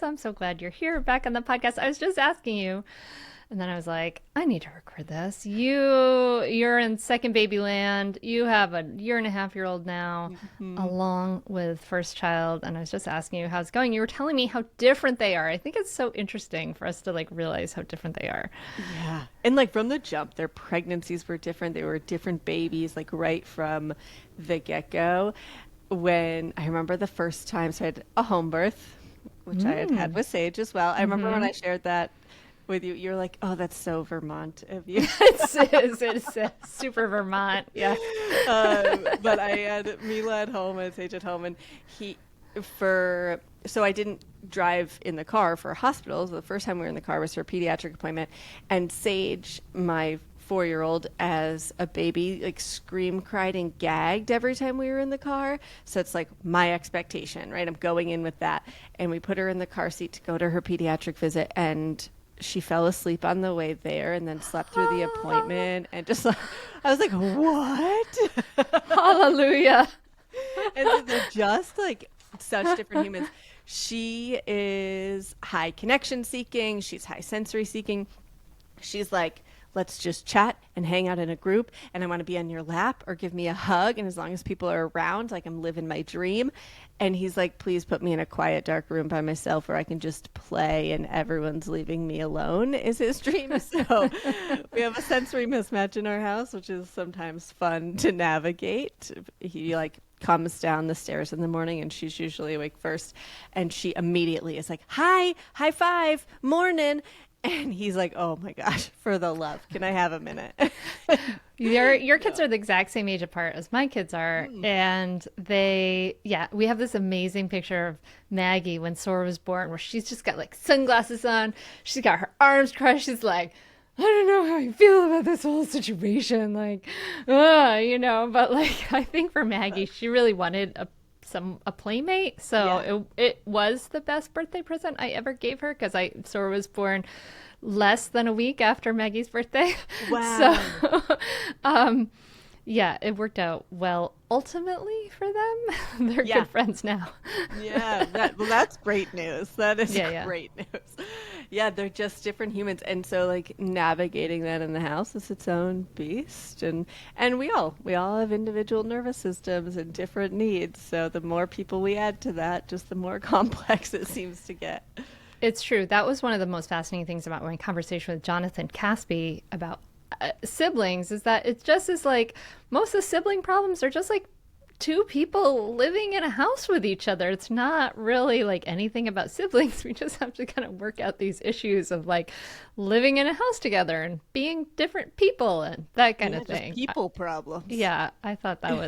Alyssa, I'm so glad you're here back on the podcast. I was just asking you, and then I was like, I need to record this. You're in second baby land. You have a 1.5-year-old now, Mhm. along with first child. And I was just asking you how it's going. You were telling me how different they are. I think it's so interesting for us to like realize how different they are. Yeah. And like from the jump, their pregnancies were different. They were different babies, like right from the get-go. When I remember the first time, so I had a home birth, which I had had Mm. with Sage as well. I remember when Mm-hmm. I shared that with you, you're like, oh, that's so Vermont of you. It's super Vermont. Yeah. But I had Mila at home and Sage at home, and he so I didn't drive in the car for hospitals. The first time we were in the car was for a pediatric appointment, and Sage, my 4-year-old, as a baby, like scream cried and gagged every time we were in the car. So it's like my expectation, right? I'm going in with that, and we put her in the car seat to go to her pediatric visit, and she fell asleep on the way there and then slept through the appointment and just like I was like, what? Hallelujah. And so they're just like such different humans. She is high connection seeking, she's high sensory seeking. She's like, let's just chat and hang out in a group, and I want to be on your lap or give me a hug, and as long as people are around, like I'm living my dream. And he's like, please put me in a quiet dark room by myself where I can just play and everyone's leaving me alone, is his dream. So we have a sensory mismatch in our house, which is sometimes fun to navigate. He like comes down the stairs in the morning and she's usually awake first, and she immediately is like, hi, high five, morning. And he's like, oh my gosh, for the love, can I have a minute? Your kids Yeah. are the exact same age apart as my kids are, Mm. and we have this amazing picture of Maggie when Sora was born, where she's just got like sunglasses on, she's got her arms crossed, she's like, I don't know how you feel about this whole situation, like, but like I think for Maggie, she really wanted a playmate, Yeah. so it was the best birthday present I ever gave her because I Sora was born less than a week after Maggie's birthday. So, Wow. um, yeah, it worked out well ultimately for them. They're Yeah. good friends now. Yeah. That's great news. That is Yeah, yeah. great news. Yeah, they're just different humans. And so like navigating that in the house is its own beast. And we all have individual nervous systems and different needs. So the more people we add to that, just the more complex it seems to get. It's true. That was one of the most fascinating things about my conversation with Jonathan Caspi about siblings is that it just is like most of the sibling problems are just like two people living in a house with each other. It's not really like anything about siblings. We just have to kind of work out these issues of like living in a house together and being different people and that kind Yeah, of just thing. people problems. Yeah, I thought that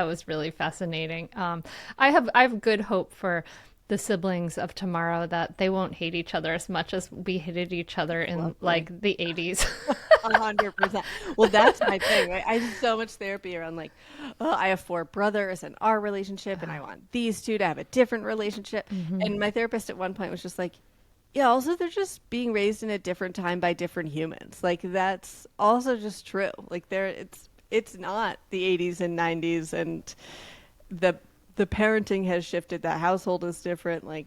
was really fascinating. I have good hope for the siblings of tomorrow that they won't hate each other as much as we hated each other in Lovely. like the 80s. 100%. Well, that's my thing, right? I do so much therapy around like, oh, I have 4 brothers and our relationship, and I want these two to have a different relationship. Hmm. And my therapist at one point was just like, yeah, also they're just being raised in a different time by different humans. Like that's also just true. Like it's not the 80s and 90s, and the the parenting has shifted. That household is different. Like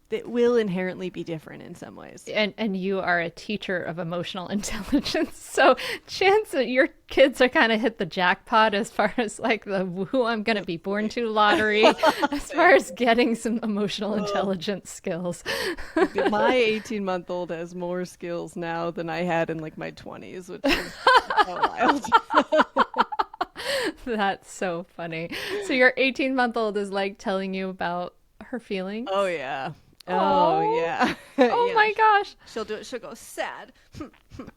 it will inherently be different in some ways. And you are a teacher of emotional intelligence, so chance that your kids are kind of hit the jackpot as far as like the who I'm going to be born to lottery, as far as getting some emotional Oh, intelligence skills. my 18-month-old has more skills now than I had in like my 20s, which is so wild. That's so funny. So your 18-month-old is like telling you about her Oh feelings. yeah. Oh Oh, yeah. oh Yeah. my gosh. She'll do it. She'll go sad. And I'm like,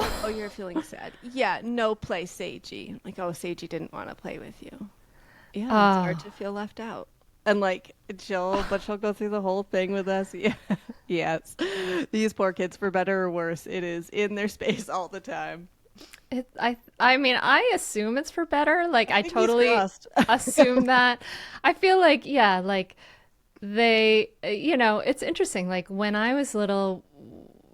oh, Oh. you're feeling sad. Yeah, no play, Seiji. Like, oh, Seiji didn't want to play with you. Yeah, it's hard Oh. to feel left out. And like she'll go through the whole thing with us. Yeah. Yes. These poor kids, for better or worse, it is in their space all the time. I mean, I assume it's for better. Like I Fingers totally crossed. assume that. I feel like yeah, like it's interesting. Like when I was little,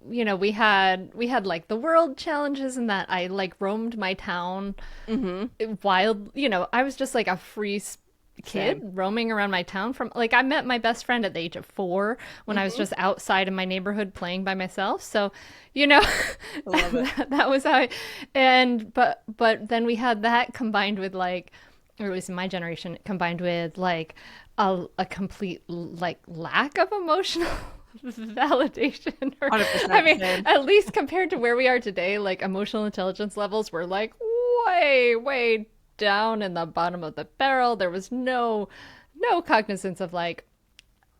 we had like the world challenges and that I like roamed my town Hmm. wild, I was just like a free kid Same. roaming around my town. From like, I met my best friend at the age of 4 when I was Hmm. just outside in my neighborhood playing by myself. So, you know, I love it. that was how and but then we had that combined with like, or at least in my generation, combined with like a complete like lack of emotional validation. Or I 100% mean, same. at least compared to where we are today, like emotional intelligence levels were like way down in the bottom of the barrel. There was no cognizance of like,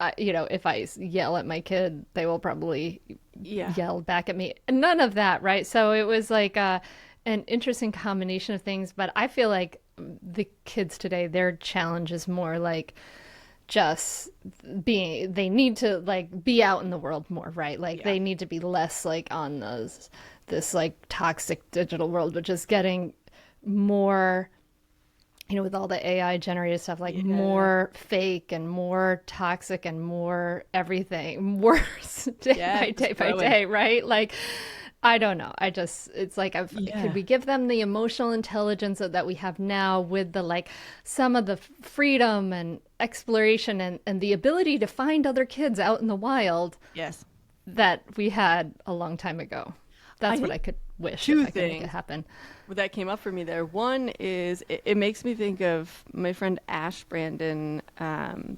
if I yell at my kid, they will probably Yeah. yell back at me. None of that, right? So it was like an interesting combination of things. But I feel like the kids today, their challenge is more like just being, they need to like be out in the world more, right? Like Yeah. they need to be less like on this like toxic digital world, which is getting more, with all the AI generated stuff, like Yeah. more fake and more toxic and more everything worse day Yeah. by Just day by growing. day, right? Like, I don't know. It's like, could Yeah. we give them the emotional intelligence that we have now with the like some of the freedom and exploration and the ability to find other kids out in the wild Yes. that we had a long time ago? I That's what think I could wish if two I could make it things happen. that came up for me there. One is it makes me think of my friend Ash Brandon.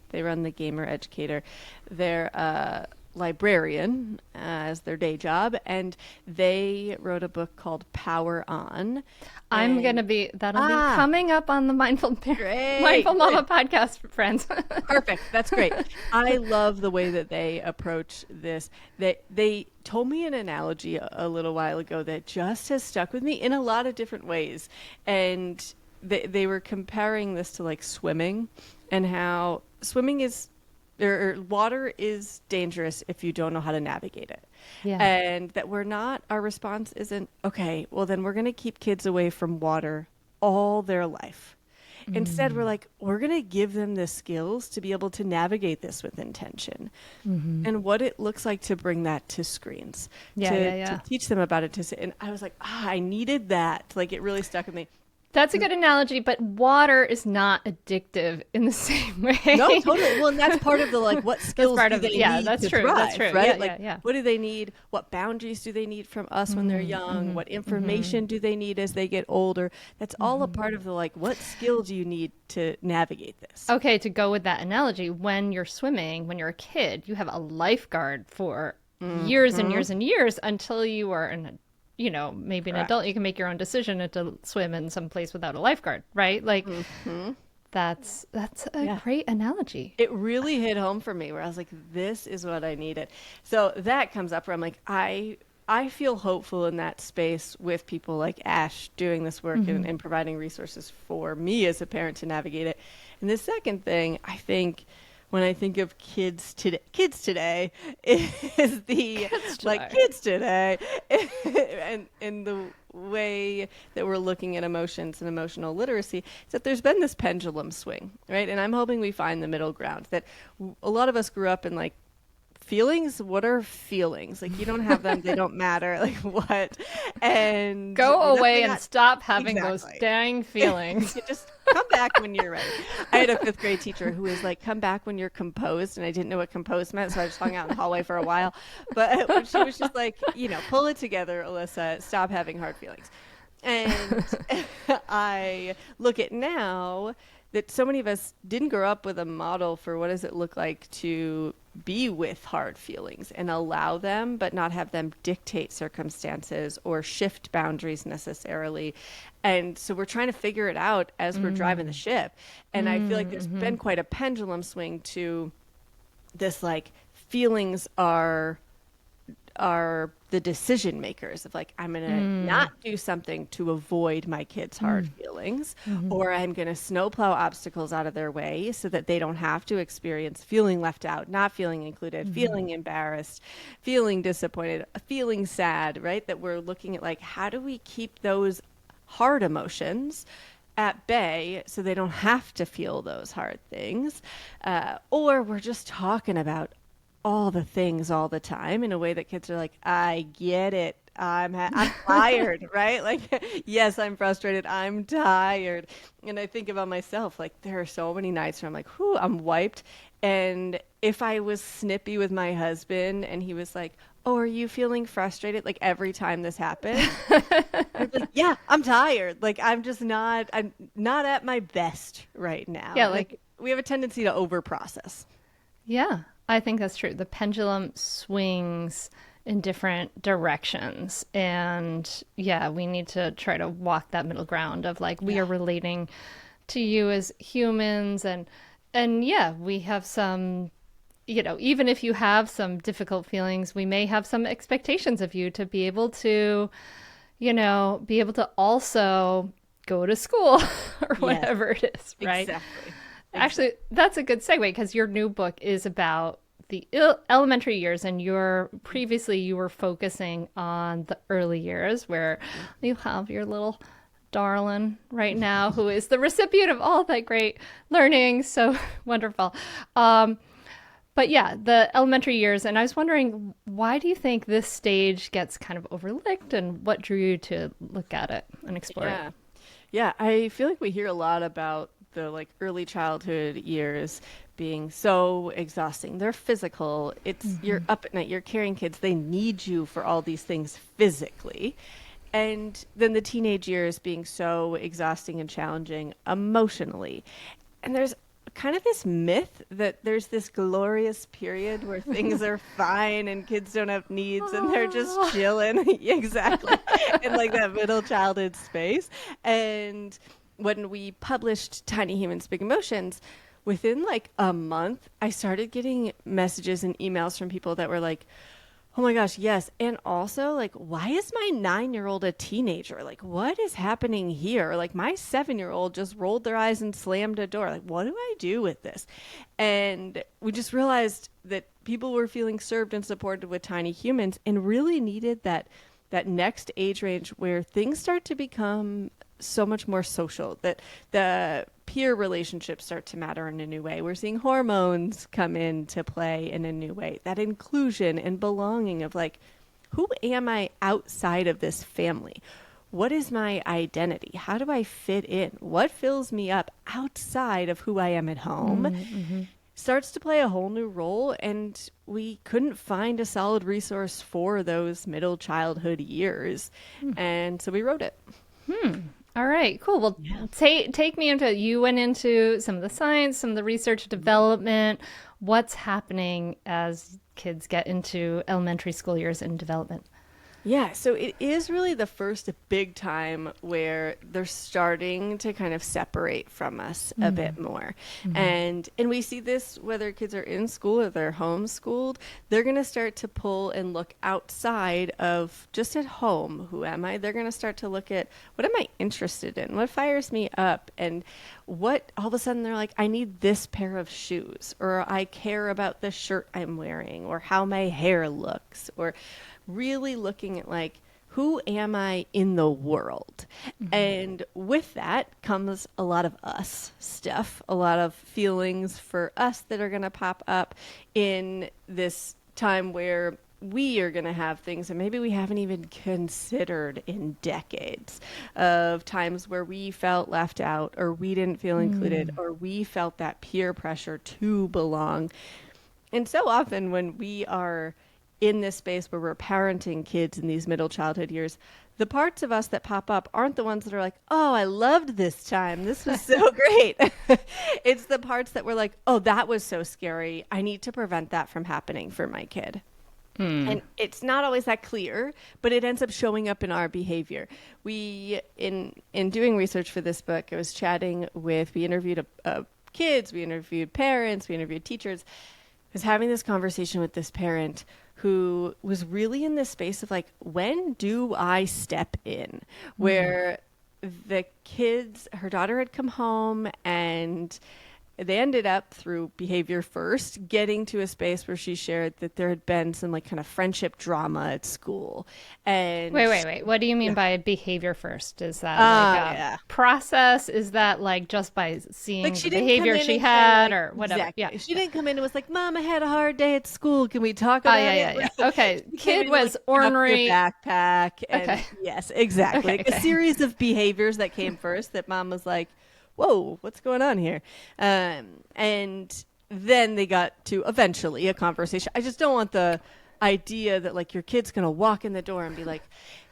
They run the Gamer Educator. They're a librarian as their day job, and they wrote a book called Power On. And That'll be coming up on the great, Mindful Mama good. podcast, friends. Perfect. That's great. I love the way that they approach this. They told me an analogy a little while ago that just has stuck with me in a lot of different ways. And they were comparing this to like swimming and how swimming is or water is dangerous if you don't know how to navigate it. Yeah. And that our response isn't, okay, well, then we're going to keep kids away from water all their life. Instead, we're like, we're going to give them the skills to be able to navigate this with intention and what it looks like to bring that to screens, Yeah, yeah, yeah. to teach them about it. And I was like, I needed that. Like, it really stuck with me. That's a good analogy, but water is not addictive in the same way. No, totally. Well, and that's part of the like, what skills part do of they yeah, need that's to true. thrive, That's true. right? Yeah, Like, yeah, what do they need? What boundaries do they need from us when they're young? What information do they need as they get older? That's all a part of the like, what skill do you need to navigate this? yeah. Okay, to go with that analogy, when you're swimming, when you're a kid, you have a lifeguard for years and years and years until you are maybe an adult. Correct. You can make your own decision to swim in some place without a lifeguard, right? Like that's a Yeah. great analogy. It really hit home for me where I was like, this is what I needed. So that comes up where I'm like, I feel hopeful in that space with people like Ash doing this work and providing resources for me as a parent to navigate it. And the second thing, I think, when I think of kids today is the kids today and in the way that we're looking at emotions and emotional literacy is that there's been this pendulum swing, right? And I'm hoping we find the middle ground that a lot of us grew up in like feelings. What are feelings? Like you don't have them, they don't matter. Like what? And Go away nothing and stop having those Exactly. dang feelings. You just come back when you're ready. I had a fifth grade teacher who was like, come back when you're composed. And I didn't know what composed meant. So I just hung out in the hallway for a while. But she was just like, pull it together, Alyssa. Stop having hard feelings. And I look at now that so many of us didn't grow up with a model for what does it look like to be with hard feelings and allow them, but not have them dictate circumstances or shift boundaries necessarily. And so we're trying to figure it out as we're driving the ship. And I feel like there's been quite a pendulum swing to this, like, feelings are the decision makers of like, I'm going to not do something to avoid my kids' hard feelings, or I'm going to snowplow obstacles out of their way so that they don't have to experience feeling left out, not feeling included, feeling embarrassed, feeling disappointed, feeling sad, right? That we're looking at like, how do we keep those hard emotions at bay so they don't have to feel those hard things? Or we're just talking about all the things all the time in a way that kids are like, I get it. I'm tired, right? Like, yes, I'm frustrated. I'm tired. And I think about myself, like, there are so many nights where I'm like, whew, I'm wiped. And if I was snippy with my husband and he was like, oh, are you feeling frustrated? Like, every time this happened, I'd be like, yeah, I'm tired. Like, I'm not at my best right now. Yeah, And I like think we have a tendency to over process. yeah, I think that's true. The pendulum swings in different directions. And yeah, we need to try to walk that middle ground of like we Yeah. are relating to you as humans and yeah, we have some, you know, even if you have some difficult feelings, we may have some expectations of you to be able to, you know, be able to also go to school or Yes, whatever it is, right? exactly. Actually, Exactly. that's a good segue because your new book is about the elementary years, and your previously you were focusing on the early years, where you have your little darling right now who is the recipient of all that great learning. So wonderful. Um, but yeah, the elementary years, and I was wondering, why do you think this stage gets kind of overlooked, and what drew you to look at it and explore it? Yeah. Yeah, I feel like we hear a lot about the like early childhood years being so exhausting. They're physical. It's you're up at night, you're carrying kids. They need you for all these things physically. And then the teenage years being so exhausting and challenging emotionally. And there's kind of this myth that there's this glorious period where things are fine and kids don't have needs and they're just Oh. chilling. Exactly. In like that middle childhood space. And when we published Tiny Humans, Big Emotions, within like a month, I started getting messages and emails from people that were like, oh my gosh, yes. And also, like, why is my 9-year-old a teenager? Like, what is happening here? Like, my 7-year-old just rolled their eyes and slammed a door. Like, what do I do with this? And we just realized that people were feeling served and supported with Tiny Humans and really needed that next age range where things start to become so much more social, that the peer relationships start to matter in a new way. We're seeing hormones come into play in a new way. That inclusion and belonging of like, who am I outside of this family? What is my identity? How do I fit in? What fills me up outside of who I am at home? Mm-hmm. Starts to play a whole new role, and we couldn't find a solid resource for those middle childhood years. And so we wrote it. All right, cool. Well, Yeah. take me into you went into some of the science, some of the research development. What's happening as kids get into elementary school years and development? Yeah, so it is really the first big time where they're starting to kind of separate from us a bit more. And we see this whether kids are in school or they're homeschooled, they're going to start to pull and look outside of just at home, who am I? They're going to start to look at what am I interested in? What fires me up? And what all of a sudden they're like, I need this pair of shoes, or I care about the shirt I'm wearing, or how my hair looks, or really looking at like, who am I in the world? And with that comes a lot of us stuff, a lot of feelings for us that are going to pop up in this time where we are going to have things that maybe we haven't even considered in decades, of times where we felt left out or we didn't feel included or we felt that peer pressure to belong. And so often when we are in this space where we're parenting kids in these middle childhood years, the parts of us that pop up aren't the ones that are like, oh, I loved this time. This was so great. It's the parts that were like, oh, that was so scary. I need to prevent that from happening for my kid. And it's not always that clear, but it ends up showing up in our behavior. We, in doing research for this book, I was chatting with, we interviewed kids, we interviewed parents, we interviewed teachers. I was having this conversation with this parent who was really in this space of like, when do I step in? Where the kids, her daughter had come home and they ended up through behavior first getting to a space where she shared that there had been some like kind of friendship drama at school. And Wait. What do you mean by behavior first? Is that like oh a yeah, process? Is that like just by like seeing she the didn't come behavior in she and say had like or whatever? exactly. Yeah. She didn't come in and was like, "Mom, I had a hard day at school. Can we talk Oh, about yeah. it?" Okay. She came Kid in and, was like, stuffed her ornery. backpack, and Okay. yes, exactly. Like a Okay. series of behaviors that came first that mom was like, "Whoa, what's going on here?" And then they got to eventually a conversation. I just don't want the idea that like your kid's gonna walk in the door and be like,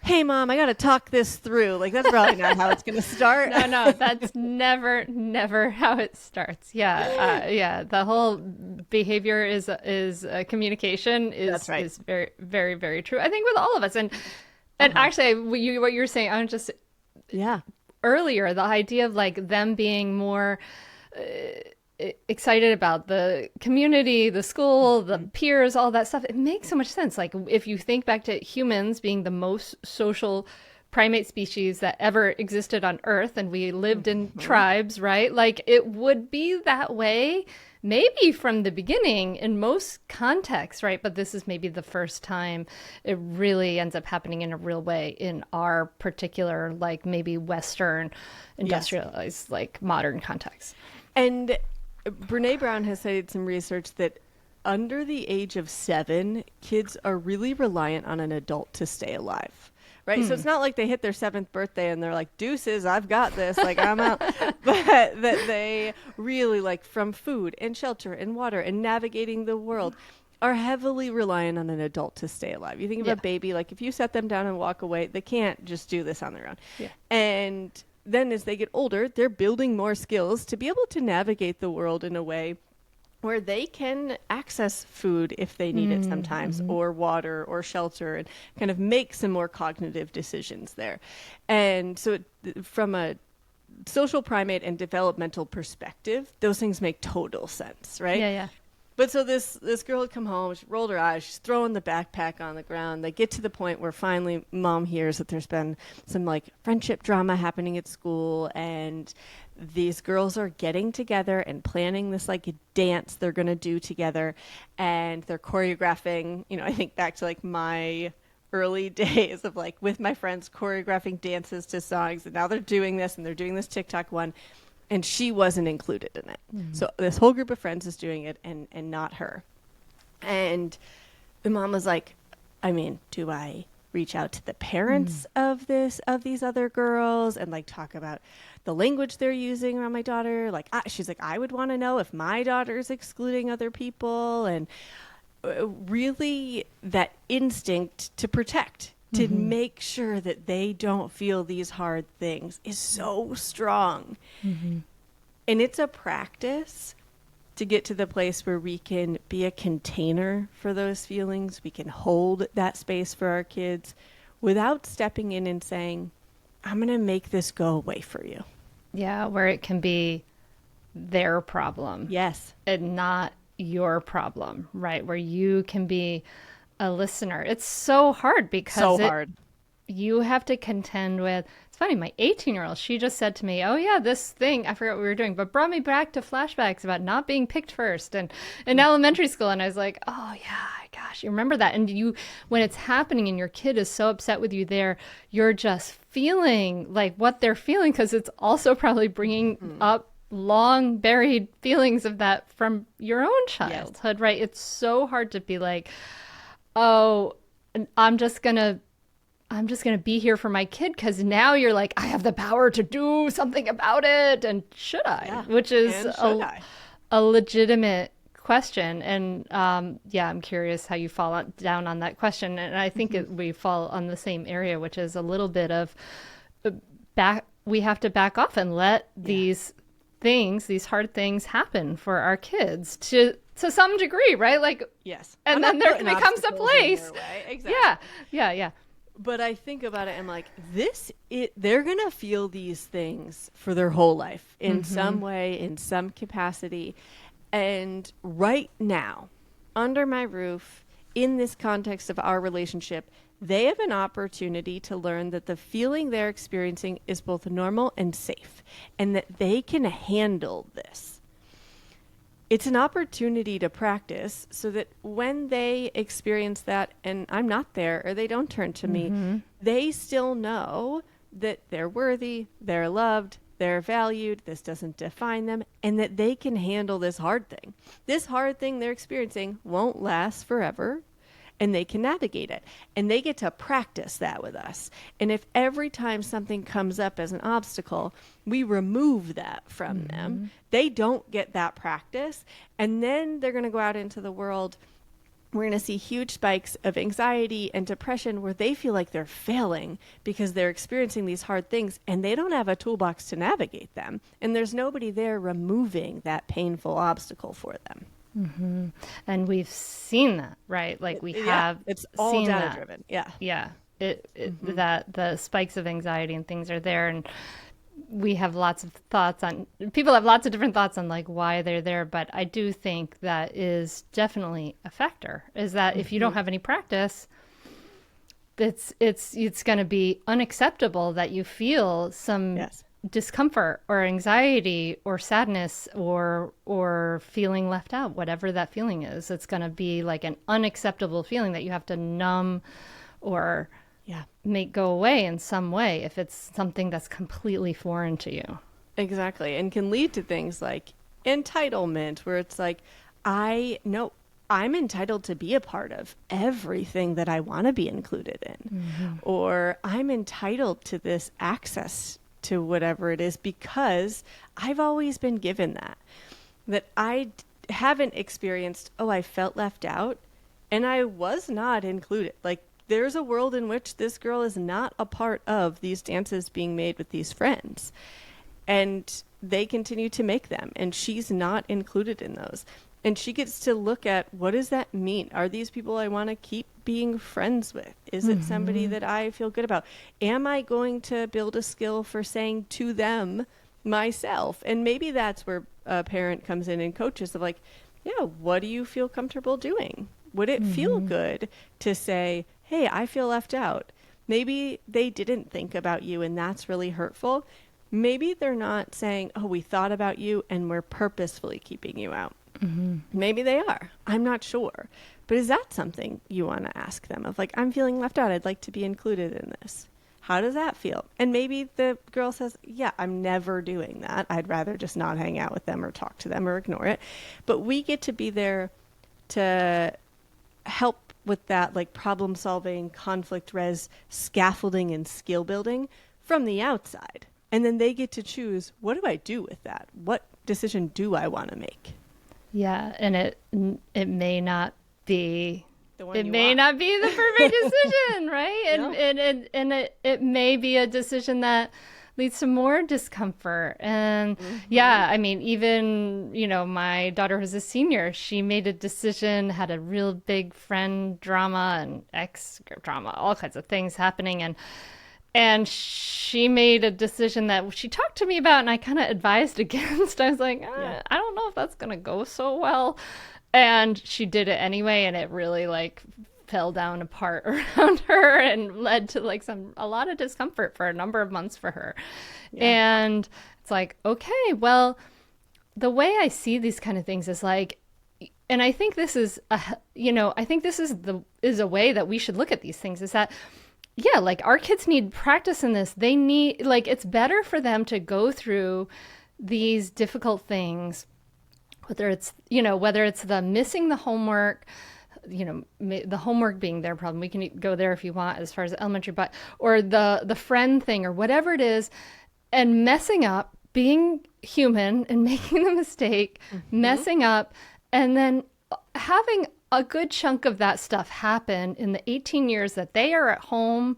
"Hey, mom, I got to talk this through." Like that's probably not how it's gonna start. No, that's never how it starts. Yeah. The whole behavior is communication That's right. is very true. I think with all of us, and Uh-huh. actually, what you're saying, I'm just Yeah. earlier the idea of like them being more excited about the community, the school, the peers, all that stuff. It makes so much sense. Like if you think back to humans being the most social primate species that ever existed on Earth and we lived in tribes, right? Like it would be that way maybe from the beginning in most contexts, right? But this is maybe the first time it really ends up happening in a real way in our particular, like maybe Western industrialized, like modern context. And Brene Brown has cited some research that under the age of 7, kids are really reliant on an adult to stay alive. Right. So it's not like they hit their 7th birthday and they're like, deuces, I've got this. Like, I'm out. But that they really, like, from food and shelter and water and navigating the world, are heavily reliant on an adult to stay alive. You think of Yeah. a baby, like, if you set them down and walk away, they can't just do this on their own. Yeah. And then as they get older, they're building more skills to be able to navigate the world in a way where they can access food if they need it sometimes, or water or shelter, and kind of make some more cognitive decisions there. And so from a social primate and developmental perspective, those things make total sense, right? Yeah. But so this girl had come home, she rolled her eyes, she's throwing the backpack on the ground. They get to the point where finally mom hears that there's been some like friendship drama happening at school, and these girls are getting together and planning this like dance they're going to do together, and they're choreographing, I think back to like my early days of like with my friends choreographing dances to songs, and now they're doing this and they're doing this TikTok one. And she wasn't included in it. So this whole group of friends is doing it and not her. And the mom was like, I mean, do I reach out to the parents of these other girls and like talk about the language they're using around my daughter? Like, she's like, I would want to know if my daughter's excluding other people. And really that instinct to protect, to make sure that they don't feel these hard things is so strong. And it's a practice to get to the place where we can be a container for those feelings. We can hold that space for our kids without stepping in and saying, I'm going to make this go away for you. Yeah, where it can be their problem. Yes. And not your problem, right? Where you can be a listener. It's so hard because you have to contend with. It's funny, my 18-year-old, she just said to me, oh yeah, this thing, I forgot what we were doing, but brought me back to flashbacks about not being picked first and in elementary school. And I was like, oh yeah, gosh, you remember that. And you, when it's happening and your kid is so upset with you there, you're just feeling like what they're feeling, because it's also probably bringing up long buried feelings of that from your own childhood, right? It's so hard to be like, oh, I'm just gonna be here for my kid, because now you're like, I have the power to do something about it, and should I? Yeah. Which is a legitimate question. And I'm curious how you fall down on that question. And I think we fall on the same area, which is a little bit of we have to back off and let these things, these hard things happen for our kids to some degree, right? Like, yes. And then there becomes a place. Exactly. Yeah. But I think about it and I'm like, they're going to feel these things for their whole life in some way, in some capacity. And right now, under my roof, in this context of our relationship, they have an opportunity to learn that the feeling they're experiencing is both normal and safe, and that they can handle this. it's an opportunity to practice so that when they experience that and I'm not there or they don't turn to me, they still know that they're worthy, they're loved, they're valued, this doesn't define them, and that they can handle this hard thing. This hard thing they're experiencing won't last forever, and they can navigate it. And they get to practice that with us. And if every time something comes up as an obstacle, we remove that from them, they don't get that practice. And then they're going to go out into the world. We're going to see huge spikes of anxiety and depression where they feel like they're failing because they're experiencing these hard things and they don't have a toolbox to navigate them. And there's nobody there removing that painful obstacle for them. And we've seen that, right? Like we have it's all seen data that. driven. Yeah. Yeah. That the spikes of anxiety and things are there. And we have lots of thoughts on, people have lots of different thoughts on like why they're there. But I do think that is definitely a factor, is that if you don't have any practice, it's going to be unacceptable that you feel some discomfort or anxiety or sadness or feeling left out, whatever that feeling is. It's going to be like an unacceptable feeling that you have to numb or make go away in some way if it's something that's completely foreign to you. Exactly. And can lead to things like entitlement, where it's like, I know I'm entitled to be a part of everything that I want to be included in, or I'm entitled to this access to whatever it is because I've always been given that I haven't experienced, oh, I felt left out and I was not included. Like, there's a world in which this girl is not a part of these dances being made with these friends. And they continue to make them, and she's not included in those. And she gets to look at, what does that mean? Are these people I want to keep being friends with? Is it somebody that I feel good about? Am I going to build a skill for saying to them myself? And maybe that's where a parent comes in and coaches of like, yeah, what do you feel comfortable doing? Would it feel good to say, hey, I feel left out? Maybe they didn't think about you and that's really hurtful. Maybe they're not saying, oh, we thought about you and we're purposefully keeping you out. Maybe they are. I'm not sure. But is that something you want to ask them of like, I'm feeling left out. I'd like to be included in this. How does that feel? And maybe the girl says, yeah, I'm never doing that. I'd rather just not hang out with them or talk to them or ignore it. But we get to be there to help with that, like problem solving, conflict res, scaffolding, and skill building from the outside. And then they get to choose, what do I do with that? What decision do I want to make? Yeah, and it may not be The one it you may want. not be the perfect decision, right? And it may be a decision that leads to more discomfort. And yeah, I mean, even, my daughter who's a senior, she made a decision, had a real big friend drama and ex drama, all kinds of things happening. And she made a decision that she talked to me about and I kind of advised against. I was like, I don't know if that's going to go so well. And she did it anyway. And it really like fell down apart around her and led to like a lot of discomfort for a number of months for her. And it's like, okay, well, the way I see these kind of things is like, and I think this is, I think this is a way that we should look at these things, is that, yeah, like our kids need practice in this. They need, like, it's better for them to go through these difficult things, whether it's the missing the homework, the homework being their problem. We can go there if you want as far as elementary, but, or the friend thing or whatever it is, and messing up, being human and making the mistake, messing up, and then having a good chunk of that stuff happen in the 18 years that they are at home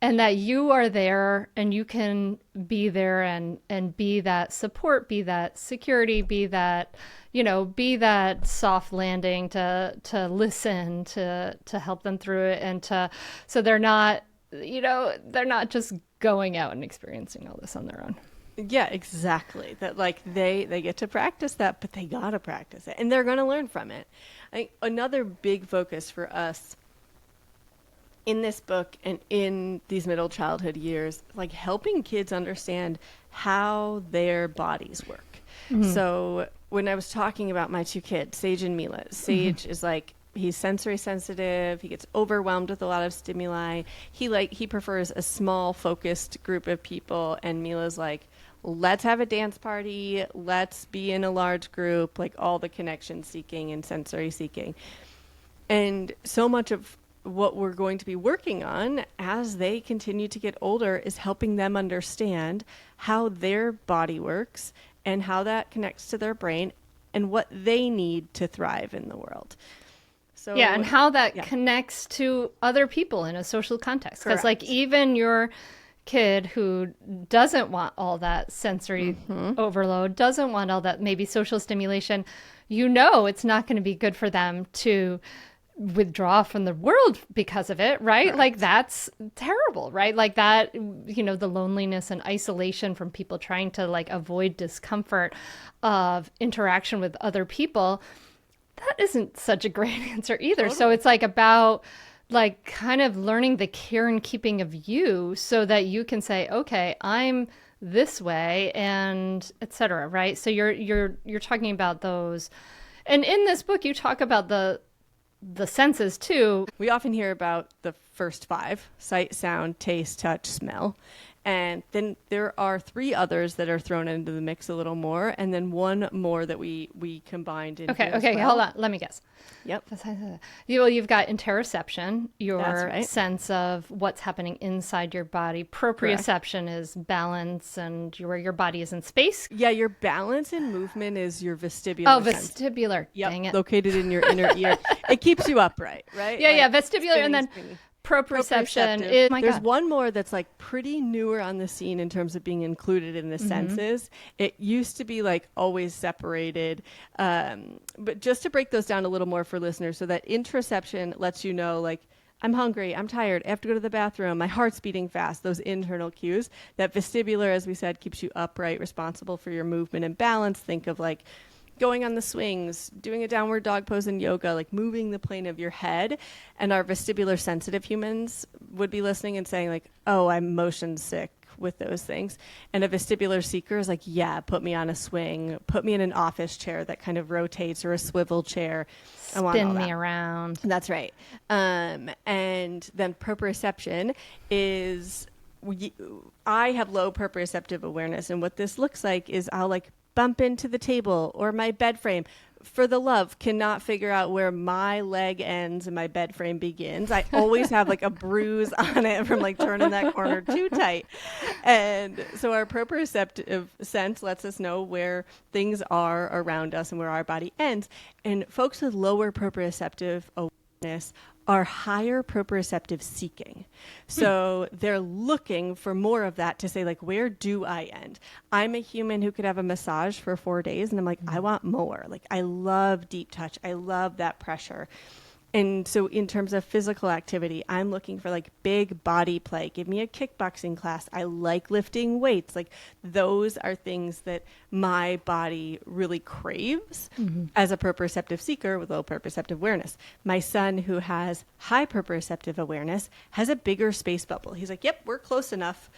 and that you are there and you can be there and be that support, be that security, be that, be that soft landing to listen, to help them through it and so they're not, they're not just going out and experiencing all this on their own. Yeah, exactly. That like they get to practice that, but they got to practice it and they're going to learn from it. I think another big focus for us in this book and in these middle childhood years, like helping kids understand how their bodies work. So when I was talking about my two kids, Sage and Mila, Sage is like, he's sensory sensitive. He gets overwhelmed with a lot of stimuli. He prefers a small focused group of people. And Mila's like, let's have a dance party. Let's be in a large group, like all the connection seeking and sensory seeking. And so much of what we're going to be working on as they continue to get older is helping them understand how their body works and how that connects to their brain and what they need to thrive in the world. So yeah, and how that connects to other people in a social context. Because like even your kid who doesn't want all that sensory overload, doesn't want all that maybe social stimulation, you know it's not going to be good for them to withdraw from the world because of it, right? Like that's terrible, right? Like that, you know, the loneliness and isolation from people trying to like avoid discomfort of interaction with other people, that isn't such a great answer either. Totally. So it's like about like kind of learning the care and keeping of you so that you can say, okay, I'm this way and etc. Right? So you're talking about those. And in this book you talk about the senses too. We often hear about the first five: sight, sound, taste, touch, smell. And then there are three others that are thrown into the mix a little more, and then one more that we combined in. Okay, well. Hold on. Let me guess. Yep. Well, you've got interoception, your sense of what's happening inside your body. Proprioception is balance and where your body is in space. Yeah, your balance and movement is your vestibular. Oh, vestibular. Yep. Dang it. Located in your inner ear. It keeps you upright, right? Yeah, like vestibular, and then proprioception is, there's one more that's like pretty newer on the scene in terms of being included in the senses. It used to be like always separated, but just to break those down a little more for listeners, so that interoception lets you know like, I'm hungry, I'm tired, I have to go to the bathroom, my heart's beating fast, those internal cues. That vestibular, as we said, keeps you upright, responsible for your movement and balance. Think of like going on the swings, doing a downward dog pose in yoga, like moving the plane of your head. And our vestibular sensitive humans would be listening and saying like, oh, I'm motion sick with those things. And a vestibular seeker is like, yeah, put me on a swing, put me in an office chair that kind of rotates, or a swivel chair. I want all spin that. me around. That's right. And then proprioception is, I have low proprioceptive awareness. And what this looks like is I'll like bump into the table or my bed frame. For the love, cannot figure out where my leg ends and my bed frame begins. I always have like a bruise on it from like turning that corner too tight. And so our proprioceptive sense lets us know where things are around us and where our body ends. And folks with lower proprioceptive awareness are higher proprioceptive seeking. So they're looking for more of that to say, like, where do I end? I'm a human who could have a massage for 4 days, and I'm like, I want more. Like, I love deep touch. I love that pressure. And so in terms of physical activity, I'm looking for like big body play. Give me a kickboxing class. I like lifting weights. Like those are things that my body really craves as a proprioceptive seeker with low proprioceptive awareness. My son, who has high proprioceptive awareness, has a bigger space bubble. He's like, yep, we're close enough.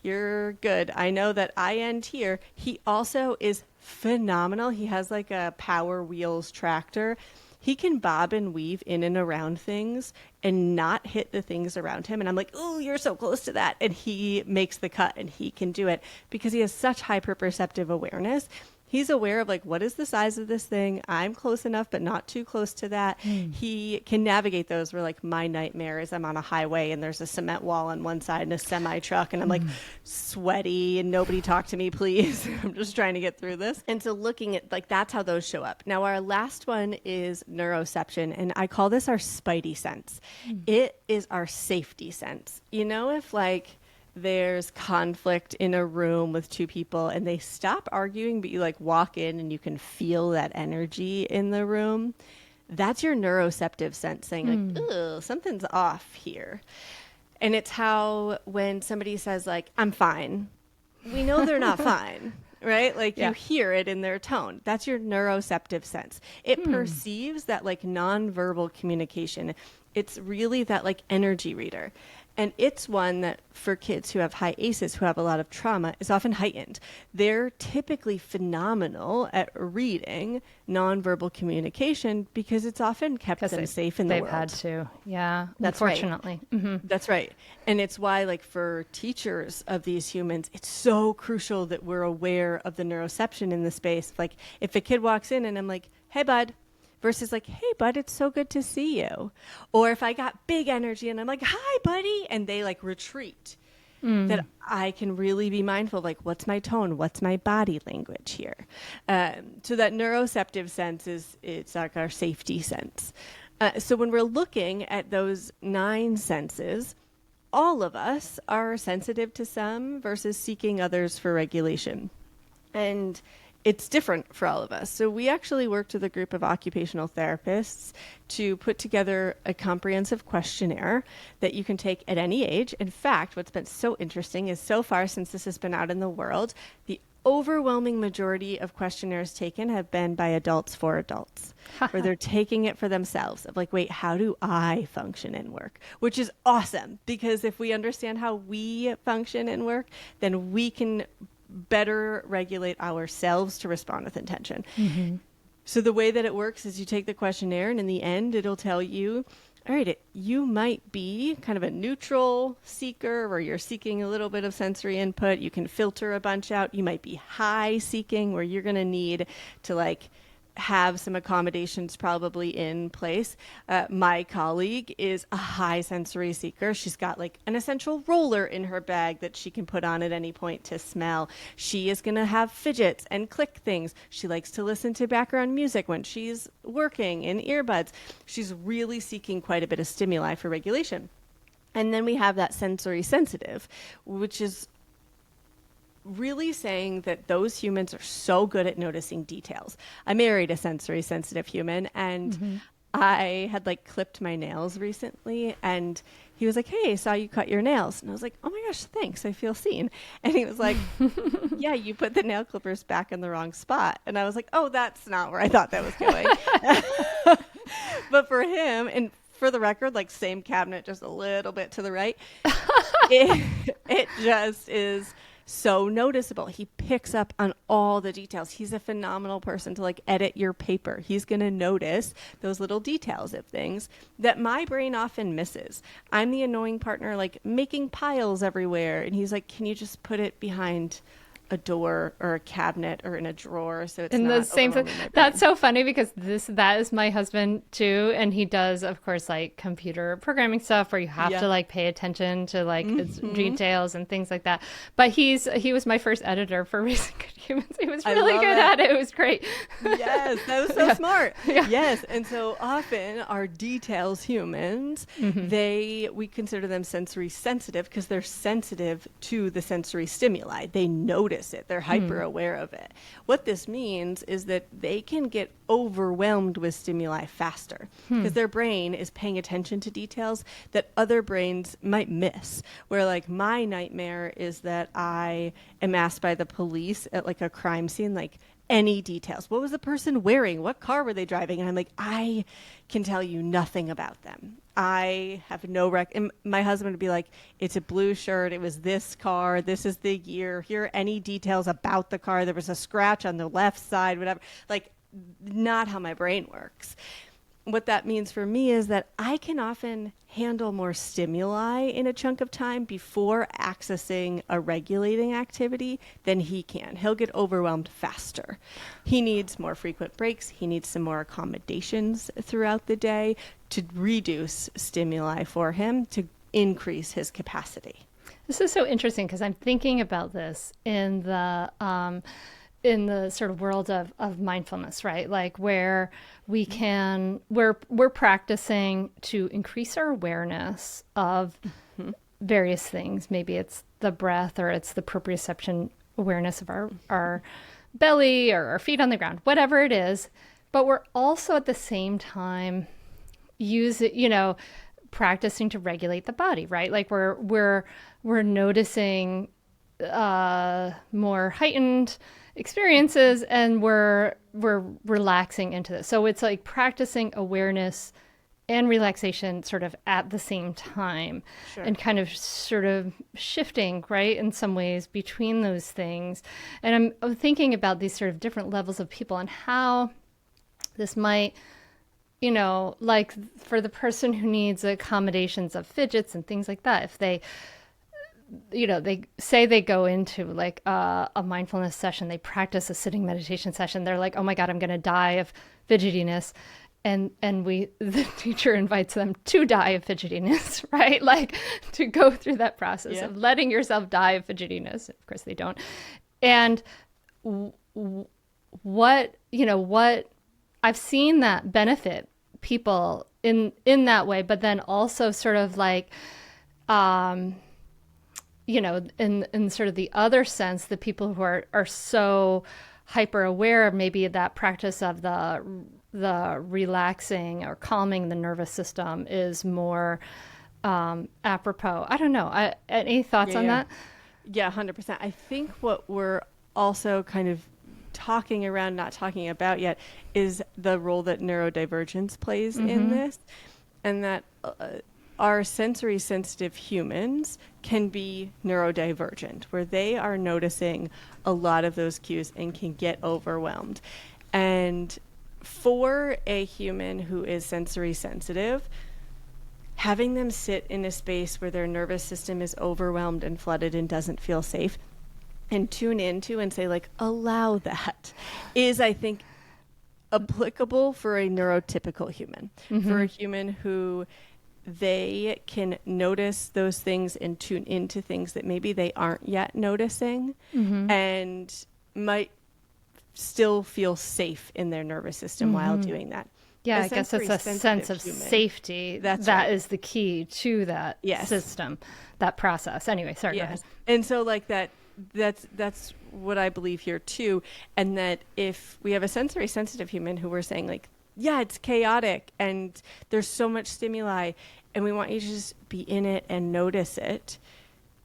You're good. I know that I end here. He also is phenomenal. He has like a Power Wheels tractor. He can bob and weave in and around things and not hit the things around him. And I'm like, oh, you're so close to that. And he makes the cut and he can do it because he has such high proprioceptive awareness. He's aware of like, what is the size of this thing? I'm close enough, but not too close to that. He can navigate those where like my nightmare is I'm on a highway and there's a cement wall on one side and a semi truck and I'm like sweaty and nobody talk to me, please. I'm just trying to get through this. And so looking at like, that's how those show up. Now our last one is neuroception, and I call this our spidey sense. It is our safety sense. You know, if like there's conflict in a room with two people and they stop arguing, but you like walk in and you can feel that energy in the room, that's your neuroceptive sense saying like, ugh, something's off here. And it's how when somebody says like, I'm fine, we know they're not fine, right? Like you hear it in their tone. That's your neuroceptive sense. It perceives that like nonverbal communication. It's really that like energy reader. And it's one that for kids who have high ACEs, who have a lot of trauma, is often heightened. They're typically phenomenal at reading nonverbal communication because it's often kept them safe in the they've world. had to. Yeah, That's unfortunately. right. Mm-hmm. That's right. And it's why, like, for teachers of these humans, it's so crucial that we're aware of the neuroception in the space. Like, if a kid walks in and I'm like, hey, bud, versus like, hey, bud, it's so good to see you. Or if I got big energy and I'm like, hi, buddy, and they like retreat, that I can really be mindful of like, what's my tone? What's my body language here? So that neuroceptive sense it's like our safety sense. So when we're looking at those 9 senses, all of us are sensitive to some versus seeking others for regulation. And it's different for all of us. So we actually worked with a group of occupational therapists to put together a comprehensive questionnaire that you can take at any age. In fact, what's been so interesting is so far since this has been out in the world, the overwhelming majority of questionnaires taken have been by adults for adults, where they're taking it for themselves of like, wait, how do I function in work? Which is awesome, because if we understand how we function in work, then we can better regulate ourselves to respond with intention. Mm-hmm. So the way that it works is you take the questionnaire and in the end, it'll tell you, all right, you might be kind of a neutral seeker where you're seeking a little bit of sensory input. You can filter a bunch out. You might be high seeking where you're going to need to like have some accommodations probably in place. My colleague is a high sensory seeker. She's got like an essential roller in her bag that she can put on at any point to smell. She is going to have fidgets and click things. She likes to listen to background music when she's working in earbuds. She's really seeking quite a bit of stimuli for regulation. And then we have that sensory sensitive, which is really saying that those humans are so good at noticing details. I married a sensory sensitive human, and I had like clipped my nails recently, and he was like, hey, I saw you cut your nails. And I was like, oh my gosh, thanks, I feel seen. And he was like, yeah, you put the nail clippers back in the wrong spot. And I was like, oh, that's not where I thought that was going. But for him, and for the record, like same cabinet, just a little bit to the right, it just is so noticeable. He picks up on all the details. He's a phenomenal person to like edit your paper. He's going to notice those little details of things that my brain often misses. I'm the annoying partner, like making piles everywhere. And he's like, can you just put it behind a door or a cabinet or in a drawer so it's in not the same thing? That's so funny because that is my husband too, and he does of course like computer programming stuff where you have to like pay attention to like its details and things like that. But he was my first editor for Raising Good Humans. He was really good at it. It was great. Yes, that was so smart. Yeah. Yes, and so often our details humans, we consider them sensory sensitive because they're sensitive to the sensory stimuli. They notice it. They're hyper aware of it. What this means is that they can get overwhelmed with stimuli faster because their brain is paying attention to details that other brains might miss. Where like my nightmare is that I am asked by the police at like a crime scene, like any details. What was the person wearing? What car were they driving? And I'm like, I can tell you nothing about them. I have no and my husband would be like, it's a blue shirt. It was this car. This is the year. Here are any details about the car. There was a scratch on the left side, whatever. Like, not how my brain works. What that means for me is that I can often handle more stimuli in a chunk of time before accessing a regulating activity than he can. He'll get overwhelmed faster. He needs more frequent breaks. He needs some more accommodations throughout the day to reduce stimuli for him to increase his capacity. This is so interesting because I'm thinking about this in the sort of world of mindfulness, right? Like where we're practicing to increase our awareness of various things. Maybe it's the breath or it's the proprioception awareness of our belly or our feet on the ground, whatever it is. But we're also at the same time practicing to regulate the body, right? Like we're noticing more heightened experiences and we're relaxing into this. So it's like practicing awareness and relaxation sort of at the same time, Sure. and kind of sort of shifting, right, in some ways between those things. And I'm thinking about these sort of different levels of people and how this might, like for the person who needs accommodations of fidgets and things like that, if they, they say they go into like a mindfulness session, they practice a sitting meditation session, they're like, oh my God, I'm going to die of fidgetiness. And the teacher invites them to die of fidgetiness, right? Like to go through that process of letting yourself die of fidgetiness. Of course they don't. And what I've seen that benefit people in that way, but then also sort of like, in sort of the other sense, the people who are so hyper aware, maybe that practice of the relaxing or calming the nervous system is more apropos. I don't know. Any thoughts on that? Yeah, 100%. I think what we're also kind of talking around, not talking about yet, is the role that neurodivergence plays in this, and that our sensory sensitive humans can be neurodivergent, where they are noticing a lot of those cues and can get overwhelmed. And for a human who is sensory sensitive, having them sit in a space where their nervous system is overwhelmed and flooded and doesn't feel safe, and tune into and say, like, allow that, is, I think, applicable for a neurotypical human, for a human who they can notice those things and tune into things that maybe they aren't yet noticing, and might still feel safe in their nervous system while doing that. Yeah, I guess it's a sense of safety. That is the key to that system, that process. Anyway, sorry, go ahead. And so like that's what I believe here too. And that if we have a sensory sensitive human who we're saying like, yeah, it's chaotic and there's so much stimuli and we want you to just be in it and notice it,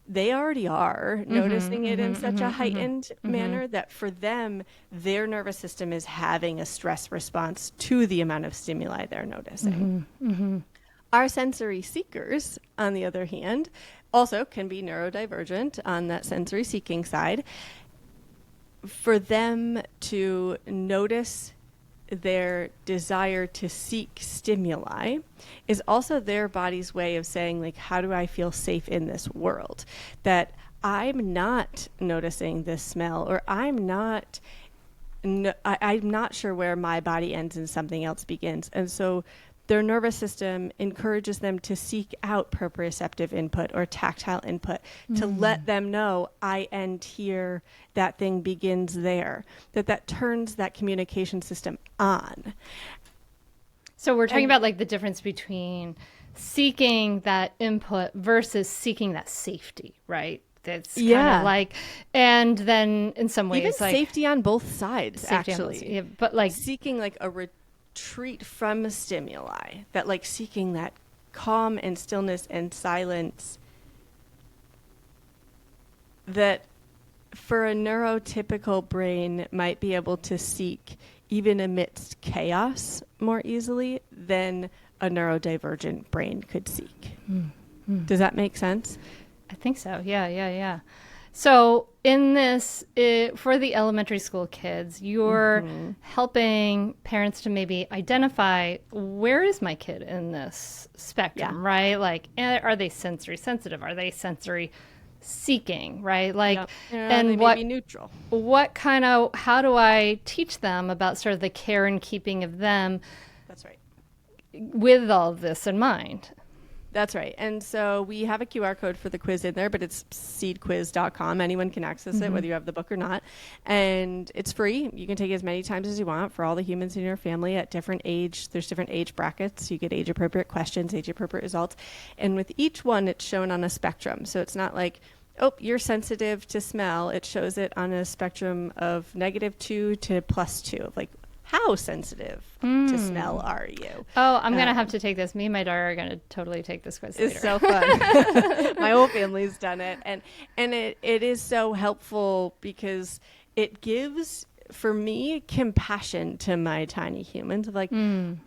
they already are noticing it in such a heightened manner that for them, their nervous system is having a stress response to the amount of stimuli they're noticing. Our sensory seekers, on the other hand, also can be neurodivergent on that sensory seeking side. For them to notice their desire to seek stimuli is also their body's way of saying, like, how do I feel safe in this world? That I'm not noticing this smell, or I'm not sure where my body ends and something else begins. And so their nervous system encourages them to seek out proprioceptive input or tactile input to let them know, I end here, that thing begins there, that turns that communication system on. So we're talking about like the difference between seeking that input versus seeking that safety, right? That's kind of like, and then in some ways, even like safety on both sides, actually. But like seeking like a retreat from stimuli, that like seeking that calm and stillness and silence, that for a neurotypical brain might be able to seek even amidst chaos more easily than a neurodivergent brain could seek. Does that make sense? I think so. Yeah. So in this, for the elementary school kids, you're helping parents to maybe identify, where is my kid in this spectrum, right? Like, are they sensory sensitive? Are they sensory seeking, right? Like, and they may be neutral. How do I teach them about sort of the care and keeping of them? That's right. With all of this in mind. That's right. And so we have a QR code for the quiz in there, but it's seedquiz.com. Anyone can access it, whether you have the book or not. And it's free. You can take it as many times as you want for all the humans in your family at different age. There's different age brackets. You get age appropriate questions, age appropriate results. And with each one, it's shown on a spectrum. So it's not like, oh, you're sensitive to smell. It shows it on a spectrum of -2 to +2, like, how sensitive to smell are you? Oh, I'm going to have to take this. Me and my daughter are going to totally take this quiz later. It's so fun. My whole family's done it. And it is so helpful because it gives for me, compassion to my tiny humans of like,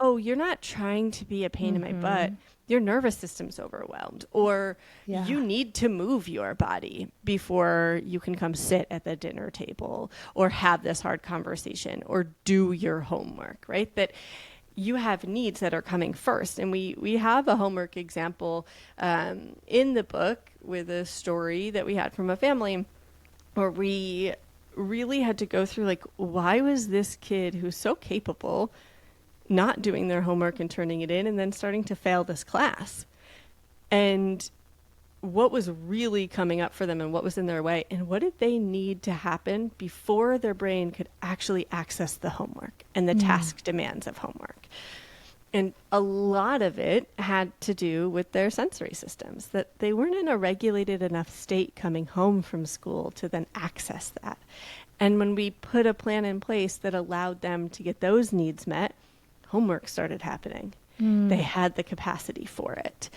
oh, you're not trying to be a pain in my butt. Your nervous system's overwhelmed, or you need to move your body before you can come sit at the dinner table or have this hard conversation or do your homework, right? That you have needs that are coming first. And we have a homework example in the book with a story that we had from a family where we really had to go through, like, why was this kid who's so capable not doing their homework and turning it in and then starting to fail this class? And what was really coming up for them and what was in their way, and what did they need to happen before their brain could actually access the homework and the task demands of homework? And a lot of it had to do with their sensory systems, that they weren't in a regulated enough state coming home from school to then access that. And when we put a plan in place that allowed them to get those needs met, homework started happening. They had the capacity for it.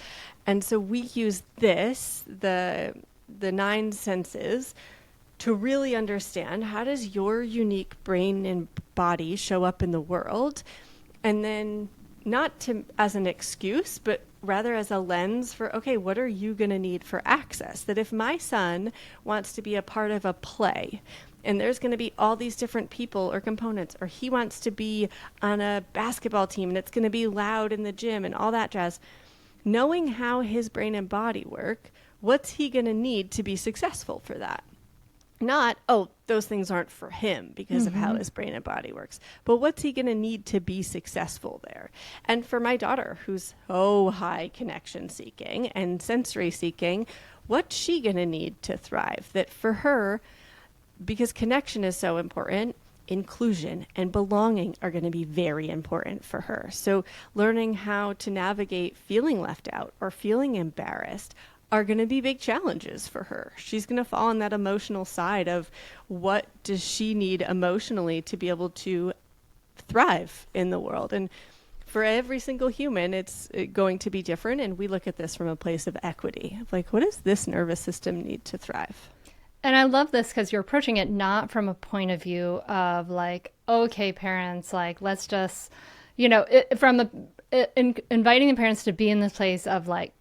And so we use this, the 9 senses, to really understand, how does your unique brain and body show up in the world? And then not to as an excuse, but rather as a lens for, okay, what are you going to need for access? That if my son wants to be a part of a play, and there's going to be all these different people or components, or he wants to be on a basketball team and it's going to be loud in the gym and all that jazz, knowing how his brain and body work, what's he going to need to be successful for that? Not, oh, those things aren't for him because of how his brain and body works, but what's he going to need to be successful there? And for my daughter, who's so high connection seeking and sensory seeking, what's she going to need to thrive? That for her, because connection is so important, inclusion and belonging are going to be very important for her. So learning how to navigate feeling left out or feeling embarrassed are going to be big challenges for her. She's going to fall on that emotional side of, what does she need emotionally to be able to thrive in the world? And for every single human, it's going to be different. And we look at this from a place of equity. Like, what does this nervous system need to thrive? And I love this because you're approaching it not from a point of view of like, okay, parents, like, let's just, inviting the parents to be in this place of like,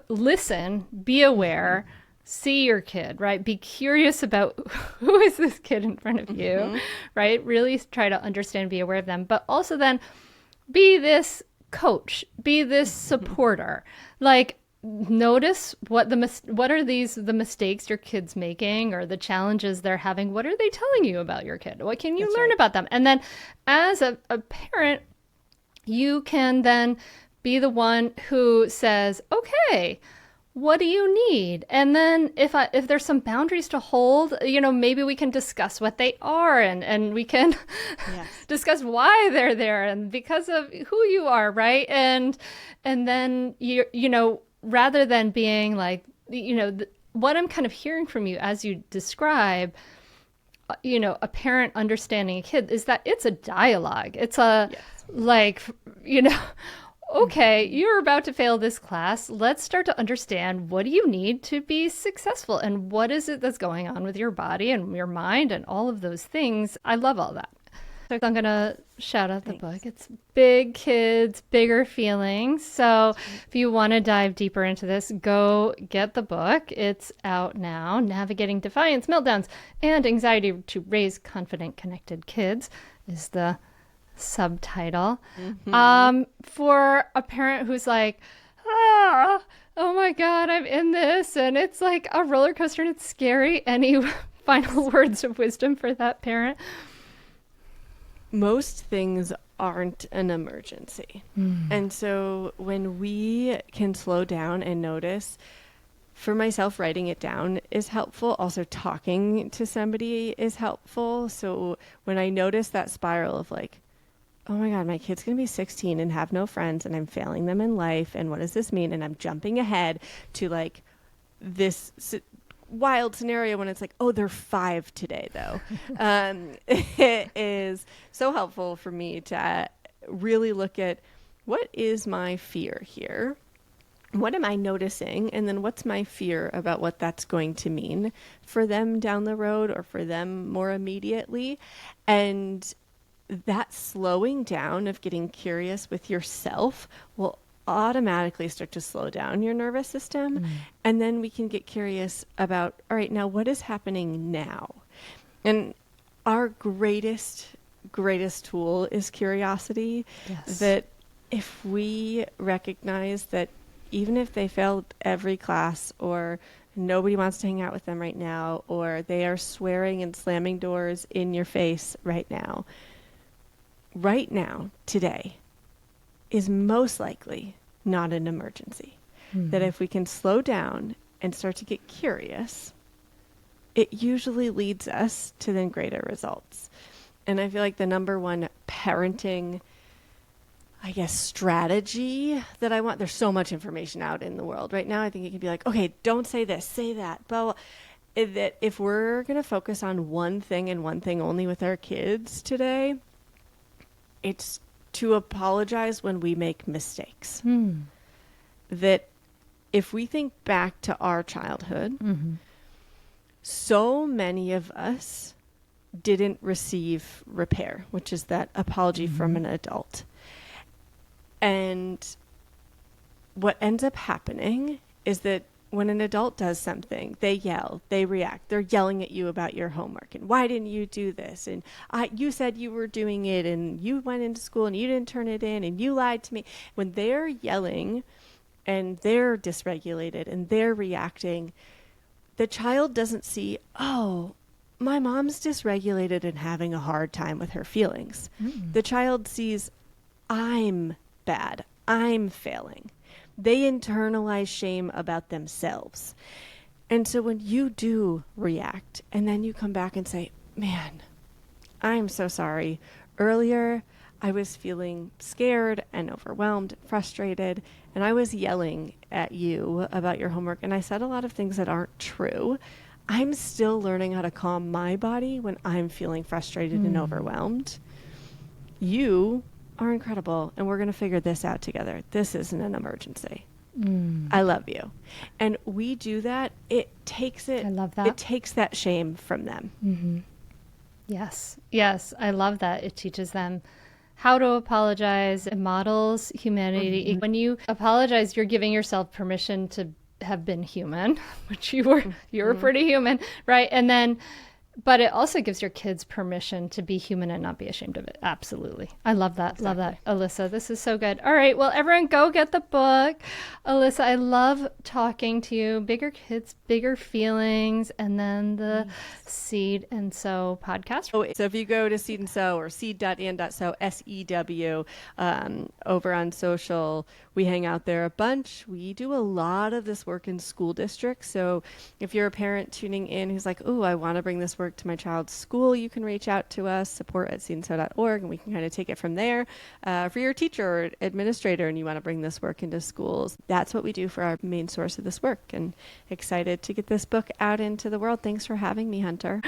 listen, be aware, see your kid, right? Be curious about who is this kid in front of you, right? Really try to understand, be aware of them, but also then be this coach, be this supporter. Like, notice what are the mistakes your kid's making or the challenges they're having. What are they telling you about your kid? What can you learn about them? And then as a parent, you can then be the one who says, okay, what do you need? And then if there's some boundaries to hold, maybe we can discuss what they are, and we can discuss why they're there and because of who you are, right? And then rather than being like, what I'm kind of hearing from you as you describe, a parent understanding a kid is that it's a dialogue. It's okay, you're about to fail this class. Let's start to understand, what do you need to be successful? And what is it that's going on with your body and your mind and all of those things? I love all that. So I'm going to shout out the book. It's Big Kids, Bigger Feelings. So if you want to dive deeper into this, go get the book. It's out now. Navigating Defiance, Meltdowns, and Anxiety to Raise Confident, Connected Kids is the subtitle. For a parent who's like, oh my God, I'm in this, and it's like a roller coaster and it's scary. Any final words of wisdom for that parent? Most things aren't an emergency. And so when we can slow down and notice, for myself, writing it down is helpful. Also, talking to somebody is helpful. So when I notice that spiral of like, oh my God, my kid's going to be 16 and have no friends and I'm failing them in life, and what does this mean? And I'm jumping ahead to like this wild scenario when it's like, oh, they're 5 today though. It is so helpful for me to really look at, what is my fear here? What am I noticing? And then what's my fear about what that's going to mean for them down the road or for them more immediately? And that slowing down of getting curious with yourself will automatically start to slow down your nervous system. And then we can get curious about, all right, now what is happening now? And our greatest tool is curiosity. Yes. That if we recognize that even if they failed every class, or nobody wants to hang out with them right now, or they are swearing and slamming doors in your face right now, today, is most likely not an emergency. That if we can slow down and start to get curious, it usually leads us to then greater results. And I feel like the number one parenting, I guess, strategy that I want, there's so much information out in the world right now. I think it can be like, okay, don't say this, say that, but that if we're going to focus on one thing and one thing only with our kids today, it's to apologize when we make mistakes. That if we think back to our childhood, so many of us didn't receive repair, which is that apology from an adult. And what ends up happening is that when an adult does something, they yell, they react, they're yelling at you about your homework. And why didn't you do this? And you said you were doing it, and you went into school and you didn't turn it in, and you lied to me. When they're yelling and they're dysregulated and they're reacting, the child doesn't see, oh, my mom's dysregulated and having a hard time with her feelings. The child sees, I'm bad, I'm failing. They internalize shame about themselves. And so when you do react and then you come back and say, man, I'm so sorry. Earlier, I was feeling scared and overwhelmed, frustrated, and I was yelling at you about your homework, and I said a lot of things that aren't true. I'm still learning how to calm my body when I'm feeling frustrated and overwhelmed. You are incredible, and we're going to figure this out together. This isn't an emergency. I love you. And we do that. It takes it. I love that. It takes that shame from them. Yes. Yes. I love that. It teaches them how to apologize. It models humanity. When you apologize, you're giving yourself permission to have been human, which you were pretty human, right? And then, but it also gives your kids permission to be human and not be ashamed of it. Absolutely. I love that. Exactly. Love that. Alyssa, this is so good. All right. Well, everyone go get the book. Alyssa, I love talking to you. Bigger Kids, Bigger Feelings, and then the Seed and Sow podcast. So if you go to Seed and Sow or seed.and.sow, SEW, over on social, we hang out there a bunch. We do a lot of this work in school districts. So if you're a parent tuning in who's like, oh, I want to bring this work to my child's school, you can reach out to us, support@seedandsow.org, and we can kind of take it from there. For your teacher or administrator and you want to bring this work into schools, that's what we do for our main source of this work. And excited to get this book out into the world. Thanks for having me, Hunter.